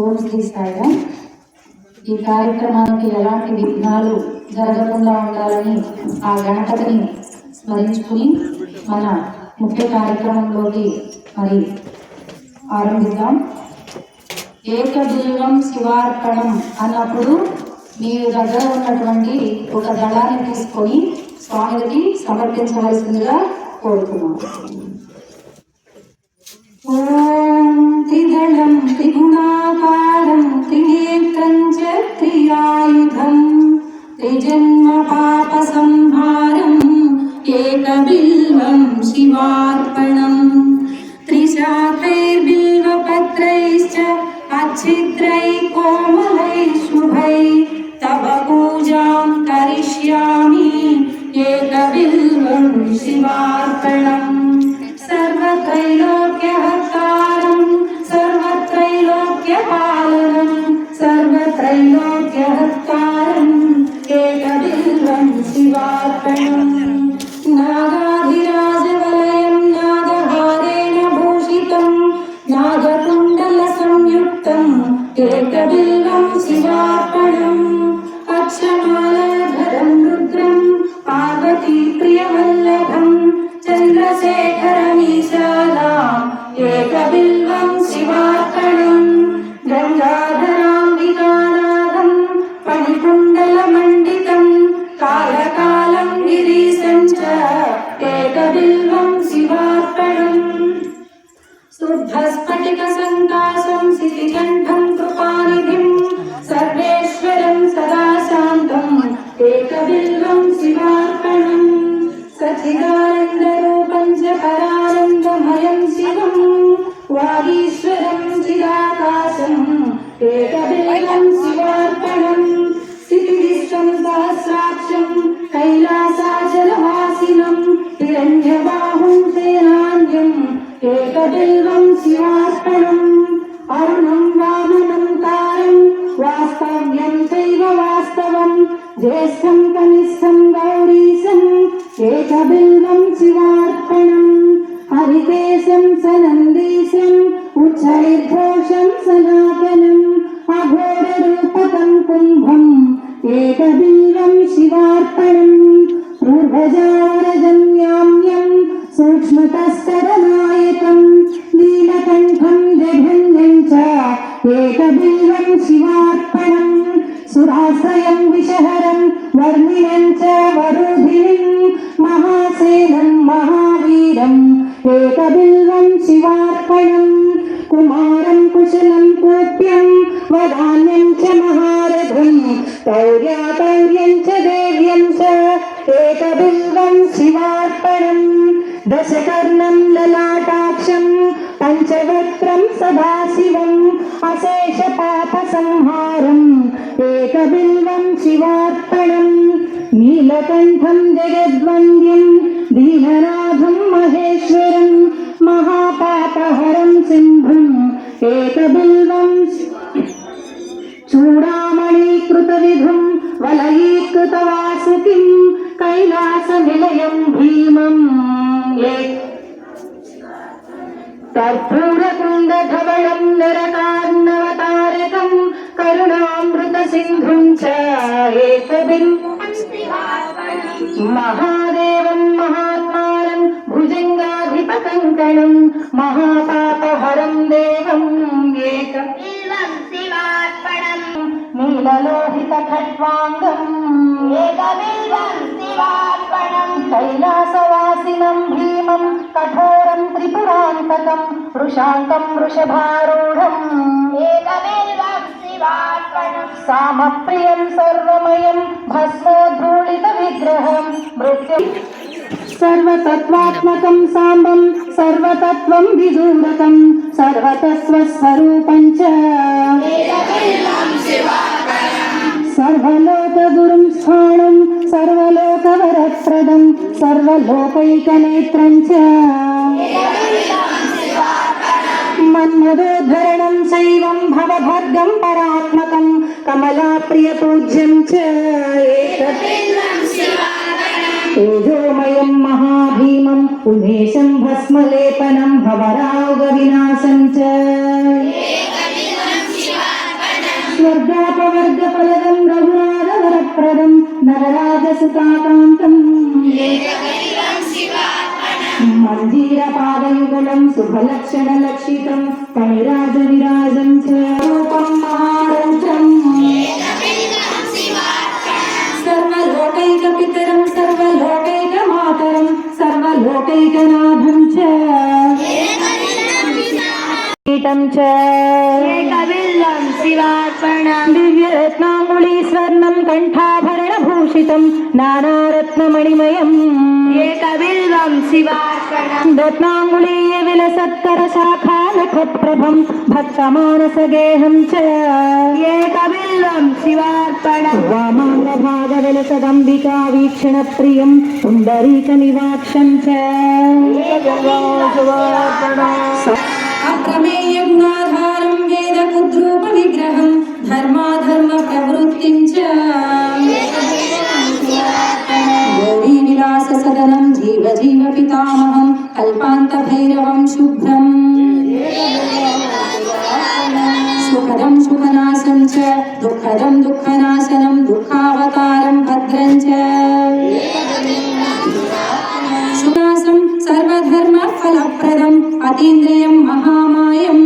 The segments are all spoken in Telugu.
ఓం శ్రీ సాయిరాం. ఈ కార్యక్రమానికి ఎలాంటి విఘ్నాలు జరగకుండా ఉండాలని ఆ గణపతిని స్మరించుకుని మన ముఖ్య కార్యక్రమంలోకి మరి ఆరంభిద్దాం. ఏకబిల్వం శివార్పణం అన్నప్పుడు మీ దగ్గర ఉన్నటువంటి ఒక దళాన్ని తీసుకొని స్వామికి సమర్పించవలసిందిగా కోరుతున్నాం. त्रिदलं त्रिगुणाकारं त्रिनेत्रं च त्रियायुधं त्रिजन्मपापसंहारम् एकबिल्वं शिवार्पणम् त्रिशाखैर्बिल्वपत्रैश्च अच्छिद्रैः कोमलैः शुभैः तव पूजां करिष्यामि एकबिल्वं शिवार्पणम् सर्वत्रैलोक्यहर्तारं सर्वत्रैलोक्यपालनं सर्वत्रैलोक्यहर्तारं एकबिल्वं शिवार्पणम् नागाधिराजवलयं नागहारेण भूषितं नागकुण्डलसंयुक्तम् एकबिल्वं शिवार्पणम् अक्षमालाधरं रुद्रं पार्वतीप्रियवल्लभं चन्द्रशेखरमीशानाम् एकबिल्वं शिवार्पणम् गङ्गाधराम्बिकानाथं फणिकुण्डलमण्डितं कालकालं गिरीशं च एकबिल्वं शिवार्पणम् शुद्धस्फटिकसङ्काशं शितिकण्ठं कृपानिधिं सर्वेश्वरं सदा शान्तम् एकबिल्वं शिवार्पणम् सच्चिदानन्दरूपं च परानन्दमयं शिवं वागीश्वरं चिदाकाशम् एकबिल्वं शिवार्पणम् स्थितिविश्वं सहस्राक्षं कैलासाचलवासिनं हिरण्यबाहुं सेनान्यम् एकबिल्वं शिवार्पणम् अरुणं वामनं तारं वास्तव्यं चैव वास्तवं ज्येष्ठं कनिष्ठं गौरीशम् एकबिल्वं शिवार्पणम् हरिकेशं सनन्दीशम् उच्चैर्घोषं सनातनम् अघोररूपकं कुम्भम् एकबिल्वं शिवार्पणम् ऊर्ध्वजावरजन्याम्यं सूक्ष्मतस्तरनायकं नीलकण्ठं जघन्यं च एकबिल्वं शिवार्पणम् सुराश्रयं विषहरं वर्णिनं च वरुधिं महासेनं महावीरम् एकबिल्वं शिवार्पणम् कुमारं कुशलं कूप्यं वदान्यं च महारथं तौर्यातौर्यं च देव्यं च एकबिल्वं शिवार्पणम् दशकर्णं ललाटाक्षं पञ्चवक्त्रं सदाशिवम् अशेषपापसंहारम् एकबिल्वं शिवार्पणम् नीलकण्ठं जगद्वन्द्यं दीननाथं महेश्वरं महापापहरं सिंहम् एकबिल्वं चूडामणीकृतविधुं वलयीकृतवासुकिं कैलासनिलयं भीमम् कर्पूरकुण्डधवलं नरकार्णवतारकं करुणामृतसिन्धुं च एकबिल्वं महादेवं महात्मानं भुजङ्गाधिपकङ्कणं महापापहरं देवम् एकबिल्वं शिवार्पणम् नीललोहितखट्वाङ्गम् एकबिल्वं शिवार्पणम् कैलासवासिनं भीमं శతాంతకం వృషాంకం వృషభారూఢం ఏకబిల్వం శివార్పణం సామప్రియం సర్వమయం భస్మోద్ధూళిత విగ్రహం మృత్యు సర్వతత్వాత్మకం సాంబం సర్వతత్వం విదూరకం సర్వతస్వస్వరూపం చ సర్వలోకగురుం స్థాణం సర్వలోకవరప్రదం సర్వలోకైకనేత్రం చ మన్మదోద్ధరణం శైవం భవభర్గం పరాత్మకం కమలాప్రియపూజ్యం చ తేజోమయం మహాభీమం ఉమేశం భస్మలేపనం భవరాగ వినాశం చ స్వర్గాపవర్గఫలదం రఘునాథవరప్రదం నరరాజసుతాకాంతం మంజీరపాదయుగళం శుభలక్షణలక్షితం ఫణిరాజ విరాజం చ రూపం మహారంధ్రం సర్వలోకైకపితరం సర్వలోకైకమాతరం సర్వలోకైకనాథం చ కీటం చ ఏకబిల్వం శివార్పణం దివ్యరత్నాంగుళీ స్వర్ణం కంఠాభరణభూషితం నానారత్నమణిమయం ఏకబిల్వం శివార్పణం రత్నాంగుళీయ విలసత్కర శాఖానఖప్రభం భక్తమానసగేహం చ ఏకబిల్వం శివార్పణం వామాంగభాగ విలసదంబికా వీక్షణ ప్రియం పుండరీక నివాక్షం చ అప్రమేయగుణాధారం వేదకుద్రూప విగ్రహం ధర్మాధర్మ ప్రవృత్తిం చ గౌరీ విలాస సదనం జీవ జీవ పితామహం కల్పాంత భైరవం శుభ్రం సుఖదం సుఖనాశం చ దుఃఖదం దుఃఖనాశనం దుఃఖావతారం భద్రం చ సునాశం సర్వధర్మ ఫలప్రదం అతీంద్రియం మహామాయం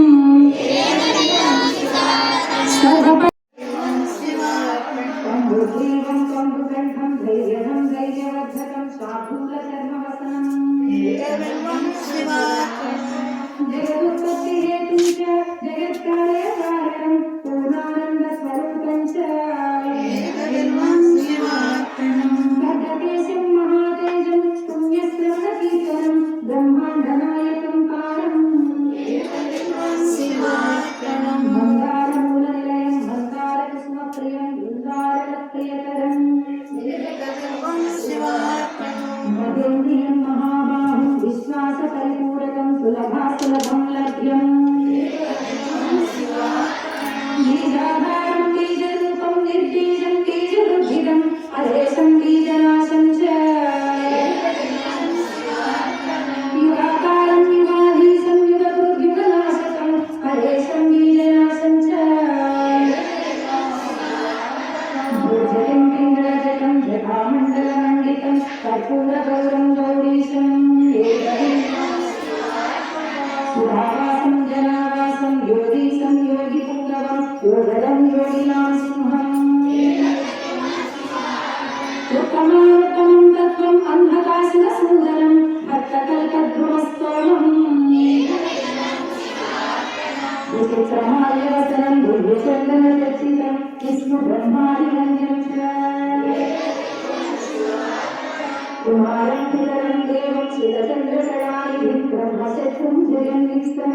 జగదుత్పత్తి హేతుం చ జగత్కార్య కారణం పూర్ణానంద స్వరూపం చ గర్గకేశం మహాతేజం పుణ్యశ్రవణ కీర్తనం బ్రహ్మాండనాయకం కారం మందారమూల నిలయం మందార కుసుమప్రియం బృందారక ప్రియకరం మహేంద్రియం మహాబాహుం విశ్వాస పరిపూరకం సులభాసులభం లభ్యం బీజాధారం బీజరూపం నిర్బీజం బీజవృద్ధిదం అదేశం బీజనాశం చ యుగాకారం యుగాధీశం యుగకృద్యుగనాశకం అదేశం బీజనాశం చ భూజయం పింగళజటం జటామండలమండితం కర్పూరగౌరం గౌరీశం సుధావాసం జనావాసం యోగీశం యోగి పుంగవం యోగదం యోగినాం సింహం ఉత్తమోత్తమం తత్వం అంధకాసుర సుందరం భక్తకల్పద్రుమస్తోమం విచిత్రమాల్యవసనం దివ్యచందన చర్చితం విష్ణు బ్రహ్మాది వంద్యం చ కుమారం పితరం దేవం శ్రీచంద్రకళానిధిం బ్రహ్మశత్రుం జగన్నిస్తం